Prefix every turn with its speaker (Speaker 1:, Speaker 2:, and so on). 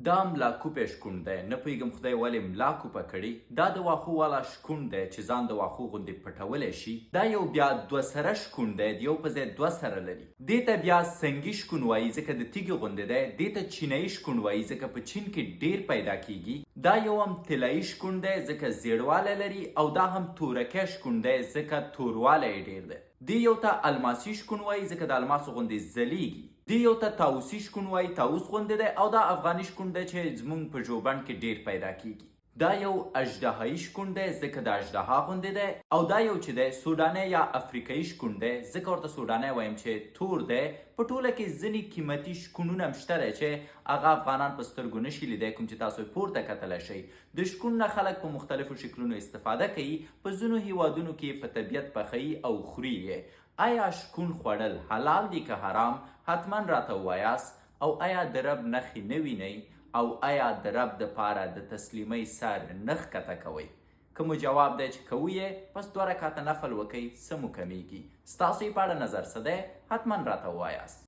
Speaker 1: دا ملا کوپی شکون دی، نه پوهېږم خدای ولې ملا کوپه کړي. دا د واښو والا شکون دی چې ځان د واښو غوندې پټولی شي. دا یو بیا دوه سره شکون دی، د یو په ځای دوه سره لري. دې ته بیا سنګي شکون وایي ځکه د تیږې غوندې دی. دې ته چینایي شکون وایي ځکه په چین کې ډیر پیدا کیږي. دا یو هم طلایي شکون دی ځکه زیړوالی لري، او دا هم تورکی شکون دی ځکه توروالی یې ډیر دی. دې یو ته الماسي شکون وایي ځکه د الماسو غوندې ځلیږي. دې یو ته طاووسي شکون وایي، طاووس غوندې دی. او دا افغاني شکون دی چې زموږ په ژوبڼ کې ډیر پیدا کیږي. دا یو اژدهایي شکون دی ځکه د اژدها غوندې دی. او دا یو چې دی سوډاني یا افریقایي شکون دی ځکه ورته سوډاني وایم چې تور دی. په ټوله کې ځینې قیمتي شکونونه هم شته دی چې هغه افغانان په سترګو نشي لیدی، کوم چې تاسو یې پورته کتلی شئ. د شکون نه خلک په مختلفو شکلونو استفاده کوي. په ځینو هیوادونو کې په طبیعت پخوي او خوري یې. آیا شکون خوړل حلال دي که حرام؟ حتما راته ووایاست. او آیا د رب نښې نه وینئ؟ او آیا د رب دپاره د تسلیمۍ سر نه ښکته کوئ؟ که مو جواب دی چې کوو یې، پس 2 رکعته نفل وکئ، څه مو کمیږي؟ ستاسو یې په اړه نظر څه دی؟ حتما راته ووایاست.